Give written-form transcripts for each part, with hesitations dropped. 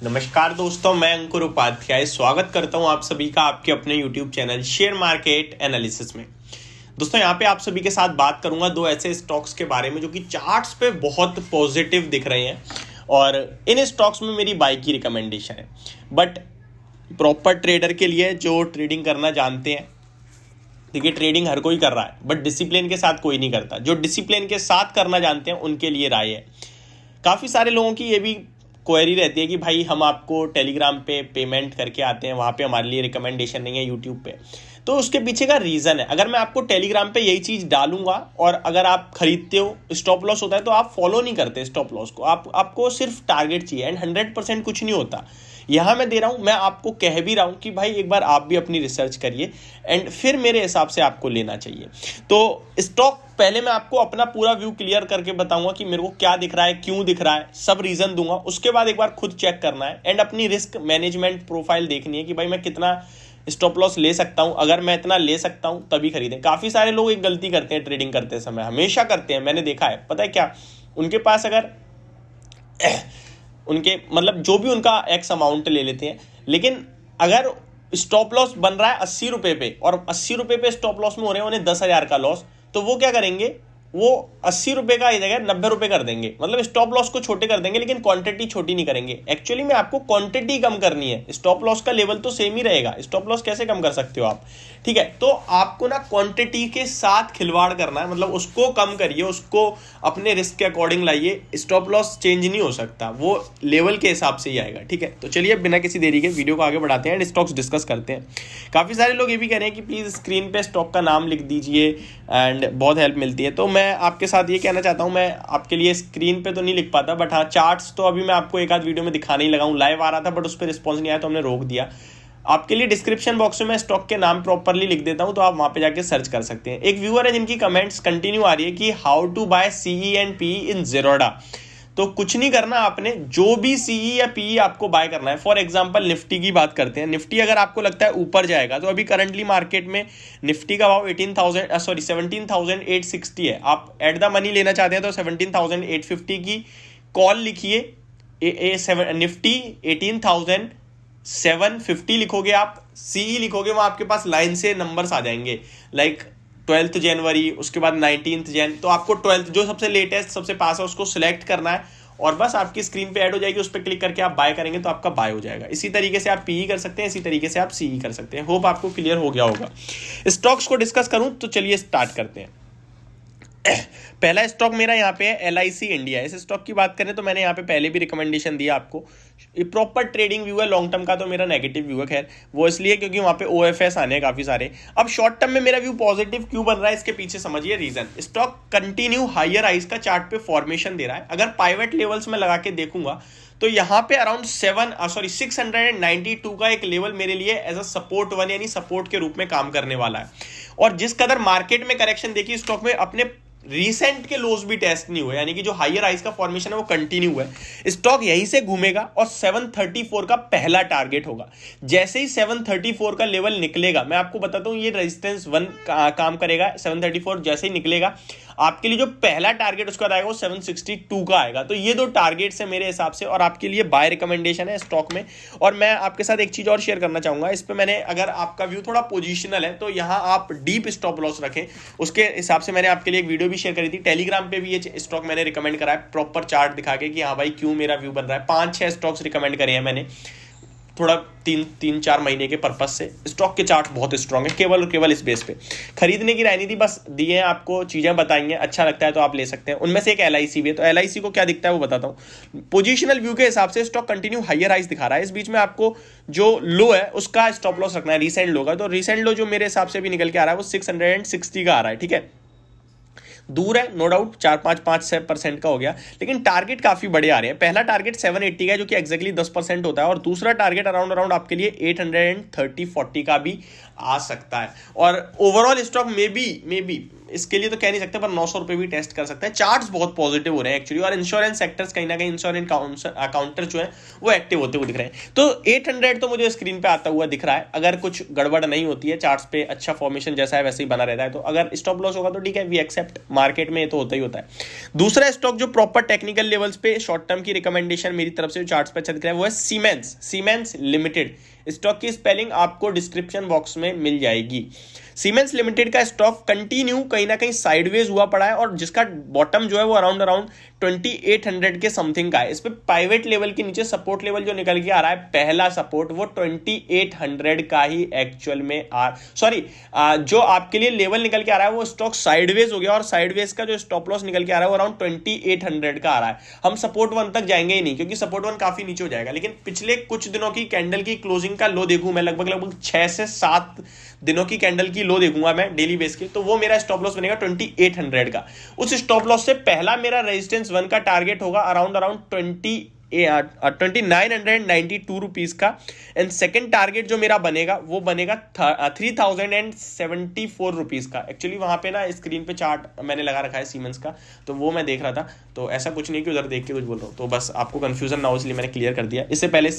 नमस्कार दोस्तों, मैं अंकुर उपाध्याय स्वागत करता हूं आप सभी का आपके अपने YouTube channel share market analysis में। दोस्तों यहाँ पे आप सभी के साथ बात करूंगा दो ऐसे स्टॉक्स के बारे में जो कि चार्ट्स पे बहुत पॉजिटिव दिख रहे हैं और इन स्टॉक्स में मेरी बाई की रिकमेंडेशन है। बट प्रॉपर ट्रेडर के लिए जो ट्रेडिंग करना जानते हैं, देखिए ट्रेडिंग हर कोई कर रहा है बट डिसिप्लिन के साथ कोई नहीं करता। जो डिसिप्लिन के साथ करना जानते हैं उनके लिए राय है। काफ़ी सारे लोगों की ये भी क्वेरी रहती है कि भाई हम आपको टेलीग्राम पे पेमेंट करके आते हैं, वहाँ पे हमारे लिए रिकमेंडेशन नहीं है यूट्यूब पे। तो उसके पीछे का रीज़न है, अगर मैं आपको टेलीग्राम पे यही चीज़ डालूंगा और अगर आप खरीदते हो, स्टॉप लॉस होता है तो आप फॉलो नहीं करते स्टॉप लॉस को, आपको सिर्फ टारगेट चाहिए एंड 100% कुछ नहीं होता। यहाँ मैं दे रहा हूँ, मैं आपको कह भी रहा हूँ कि भाई एक बार आप भी अपनी रिसर्च करिए एंड फिर मेरे हिसाब से आपको लेना चाहिए। तो स्टॉक पहले मैं आपको अपना पूरा व्यू क्लियर करके बताऊंगा कि मेरे को क्या दिख रहा है, क्यों दिख रहा है, सब रीज़न दूंगा। उसके बाद एक बार खुद चेक करना है एंड अपनी रिस्क मैनेजमेंट प्रोफाइल देखनी है कि भाई मैं कितना स्टॉप लॉस ले सकता हूं। अगर मैं इतना ले सकता हूं तभी खरीदें। काफ़ी सारे लोग एक गलती करते हैं ट्रेडिंग करते समय, हमेशा करते हैं, मैंने देखा है। पता है क्या, उनके पास अगर उनके मतलब जो भी उनका एक्स अमाउंट ले लेते हैं, लेकिन अगर स्टॉप लॉस बन रहा है 80 रुपये पे और 80 रुपये पे स्टॉप लॉस में हो रहे हैं उन्हें 10,000 का लॉस, तो वो क्या करेंगे, वो 80 रुपये का जगह 90 रुपये कर देंगे। मतलब स्टॉप लॉस को छोटे कर देंगे लेकिन क्वांटिटी छोटी नहीं करेंगे। एक्चुअली में आपको क्वांटिटी कम करनी है, स्टॉप लॉस का लेवल तो सेम ही रहेगा। स्टॉप लॉस कैसे कम कर सकते हो आप, ठीक है। तो आपको ना क्वांटिटी के साथ खिलवाड़ करना है, मतलब उसको कम करिए, उसको अपने रिस्क के अकॉर्डिंग लाइए। स्टॉप लॉस चेंज नहीं हो सकता, वो लेवल के हिसाब से ही आएगा, ठीक है। तो चलिए बिना किसी देरी के वीडियो को आगे बढ़ाते हैं एंड स्टॉक्स डिस्कस करते हैं। काफ़ी सारे लोग ये भी कह रहे हैं कि प्लीज़ स्क्रीन पे स्टॉक का नाम लिख दीजिए एंड बहुत हेल्प मिलती है। तो मैं आपके साथ ये कहना चाहता हूँ, मैं आपके लिए स्क्रीन पे तो नहीं लिख पाता बट हाँ चार्ट्स तो अभी मैं आपको एक आध वीडियो में दिखाने ही लगा हूँ। लाइव आ रहा था बट उस पर रिस्पॉन्स नहीं आया तो हमने रोक दिया। आपके लिए डिस्क्रिप्शन बॉक्स में मैं स्टॉक के नाम प्रॉपरली लिख देता हूं, तो आप वहां पे जाके सर्च कर सकते हैं। एक व्यूअर है जिनकी कमेंट्स कंटिन्यू आ रही है कि how to buy CE and PE in Zerodha. तो कुछ नहीं करना आपने, जो भी सीई या पीई आपको बाय करना है। फॉर एग्जांपल निफ्टी की बात करते हैं। निफ्टी अगर आपको लगता है ऊपर जाएगा तो अभी करंटली मार्केट में निफ्टी का भाव 17,860 है। आप एट द मनी लेना चाहते हैं तो 17,850 की कॉल लिखिए। निफ्टी 18,750 लिखोगे, आप सीई लिखोगे, वहाँ आपके पास लाइन से नंबर्स आ जाएंगे, लाइक 12 जनवरी, उसके बाद 19 जन। तो आपको 12 जो सबसे लेटेस्ट सबसे पास है उसको सिलेक्ट करना है और बस आपकी स्क्रीन पे ऐड हो जाएगी, उस पर क्लिक करके आप बाय करेंगे तो आपका बाय हो जाएगा। इसी तरीके से आप पीई कर सकते हैं, इसी तरीके से आप सीई कर सकते हैं। होप आपको क्लियर हो गया होगा। स्टॉक्स को डिस्कस करूं तो चलिए स्टार्ट करते हैं। पहला स्टॉक मेरा यहाँ पे है LIC इंडिया। इस स्टॉक की बात करें तो मैंने यहाँ पे पहले भी रिकमेंडेशन दिया आपको। ये प्रॉपर ट्रेडिंग व्यू है, लॉन्ग टर्म का तो मेरा नेगेटिव व्यू है। खैर वो इसलिए क्योंकि वहाँ पे OFS आने हैं काफ़ी सारे। अब शॉर्ट टर्म में मेरा व्यू पॉजिटिव क्यों बन रहा है, इसके पीछे समझिए reason. Stock continue higher highs का चार्ट पे फॉर्मेशन दे रहा है। अगर पाइवेट लेवल्स में लगा के देखूंगा तो यहाँ पे अराउंड 692 का एक लेवल मेरे लिए एज अ सपोर्ट वन यानी सपोर्ट के रूप में काम करने वाला है। और जिस कदर मार्केट में करेक्शन देखिए, स्टॉक में अपने रीसेंट के लोज भी टेस्ट नहीं हुए, यानी कि जो हायर हाइज का फॉर्मेशन है वो कंटिन्यू है। स्टॉक यहीं से घूमेगा और 734 का पहला टारगेट होगा। जैसे ही 734 का लेवल निकलेगा, मैं आपको बताता हूं ये रेजिस्टेंस 1 काम करेगा। 734 जैसे ही निकलेगा आपके लिए जो पहला टारगेट उसका आएगा वो 762 का आएगा। तो ये दो टारगेट्स है मेरे हिसाब से और आपके लिए बाय रिकमेंडेशन है स्टॉक में। और मैं आपके साथ एक चीज और शेयर करना चाहूंगा इस पे। मैंने, अगर आपका व्यू थोड़ा पोजिशनल है तो यहाँ आप डीप स्टॉप लॉस रखें, उसके हिसाब से मैंने आपके लिए एक वीडियो भी शेयर करी थी। टेलीग्राम पे भी ये स्टॉक मैंने रिकमेंड करा है, प्रॉपर चार्ट दिखा के कि हाँ भाई क्यों मेरा व्यू बन रहा है। 5-6 स्टॉक्स रिकमेंड करे हैं मैंने, थोड़ा 3-4 महीने के पर्पस से। स्टॉक के चार्ट बहुत स्ट्रांग है, केवल इस बेस पे खरीदने की राय नहीं थी, बस दिए हैं आपको, चीजें बताएंगे, अच्छा लगता है तो आप ले सकते हैं। उनमें से एक LIC भी है। तो LIC को क्या दिखता है वो बताता हूँ। पोजिशनल व्यू के हिसाब से स्टॉक कंटिन्यू हायर हाइज दिखा रहा है। इस बीच में आपको जो लो है उसका स्टॉप लॉस रखना है, रिसेंट लो का। तो रिसेंट लो जो मेरे हिसाब से भी निकल के आ रहा है वो 660 का आ रहा है, ठीक है। दूर है नो डाउट, 4-5-6% का हो गया, लेकिन टारगेट काफी बड़े आ रहे हैं। पहला टारगेट 780 का है जो कि एक्जैक्टली 10% होता है और दूसरा टारगेट अराउंड आपके लिए 830-40 का भी आ सकता है। और ओवरऑल स्टॉक में भी इसके लिए तो कह नहीं सकते, पर 900 रुपए भी टेस्ट कर सकते हैं। चार्ट्स बहुत पॉजिटिव हो रहे हैं एक्चुअली, और इंश्योरेंस सेक्टर्स कहीं ना कहीं इंश्योरेंस अकाउंटर जो है वो एक्टिव होते हुए दिख रहे हैं। तो 800 तो मुझे स्क्रीन पे आता हुआ दिख रहा है, अगर कुछ गड़बड़ नहीं होती है, चार्ट्स पे अच्छा फॉर्मेशन जैसा है वैसे ही बना रहता है, तो अगर स्टॉप लॉस होगा तो ठीक है, वी एक्सेप्ट, मार्केट में तो होता ही होता है। दूसरा स्टॉक जो प्रॉपर टेक्निकल लेवल्स पे शॉर्ट टर्म की रिकमेंडेशन मेरी तरफ से चार्ट्स पे अच्छा दिख रहा है वो है सीमेंस लिमिटेड। स्टॉक की स्पेलिंग आपको डिस्क्रिप्शन बॉक्स में मिल जाएगी। सीमेंस लिमिटेड का स्टॉक कंटिन्यू कहीं ना कहीं साइडवेज हुआ पड़ा है, और जिसका बॉटम जो है वो अराउंड 2800 के समथिंग का है। इस पे प्राइवेट लेवल के नीचे सपोर्ट लेवल जो निकल के आ रहा है, पहला सपोर्ट वो 2800 का ही एक्चुअल में जो आपके लिए लेवल निकल के आ रहा है वो स्टॉक साइडवेज हो गया, और साइडवेज का जो स्टॉप लॉस निकल के आ रहा है वो अराउंड 2800 का आ रहा है। हम सपोर्ट 1 तक जाएंगे ही नहीं, क्योंकि सपोर्ट 1 काफी नीचे हो जाएगा। लेकिन पिछले कुछ दिनों की कैंडल की क्लोजिंग का लो देखूं मैं, लगभग 6 से 7 दिनों की कैंडल की लो देखूंगा मैं डेली बेस के, तो वो मेरा स्टॉप लॉस बनेगा 2800 का। उस स्टॉप लॉस से पहला मेरा रेजिस्टेंस 1 का टारगेट होगा अराउंड 2992 रुपीज का, एंड सेकंड टारगेट जो मेरा बनेगा वो बनेगा 3074 रुपीज का। एक्चुअली वहां पे ना स्क्रीन पे चार्ट मैंने लगा रखा है सीमेंस का, तो वो मैं देख रहा था, तो ऐसा कुछ नहीं कि उधर देख के कुछ बोल रहा हूँ, तो बस आपको कंफ्यूजन ना हो इसलिए मैंने क्लियर कर दिया। इससे पहले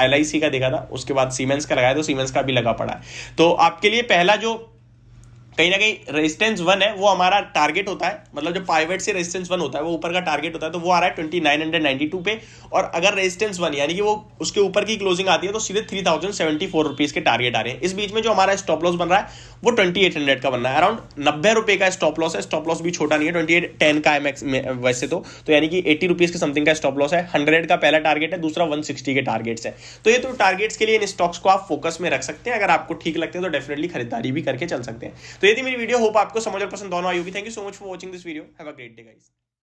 LIC का देखा था, उसके बाद सीमेंस का लगाया, तो सीमेंस का भी लगा पड़ा है। तो आपके लिए पहला जो कहीं ना कहीं रेजिस्टेंस 1 है वो हमारा टारगेट होता है, मतलब जो पाइवट से रेजिस्टेंस 1 होता है वो ऊपर का टारगेट होता है, तो वो आ रहा है 2992 पे। और अगर रेजिस्टेंस 1 यानी कि वो उसके ऊपर की क्लोजिंग आती है तो सीधे 3074 रुपीज के टारगेट आ रहे हैं। इस बीच में जो हमारा स्टॉप लॉस बन रहा है वो 2800 का बन रहा है, अराउंड 90 रुपए का स्टॉप लॉस है। स्टॉप लॉस भी छोटा नहीं है, 2810 का है वैसे तो यानी कि 80 रुपीज के समथिंग का स्टॉप लॉस है। 100 का पहला टारगेट है, दूसरा 160 के टारगेट्स है। तो ये तो टारगेट्स के लिए इन स्टॉक्स को आप फोकस में रख सकते हैं, अगर आपको ठीक लगते हैं तो डेफिनेटली खरीदारी भी करके चल सकते हैं। तो ये थी मेरी वीडियो, होप आपको समझ और पसंद दोनों आई होगी। Thank you so much for watching this video, have a great day guys.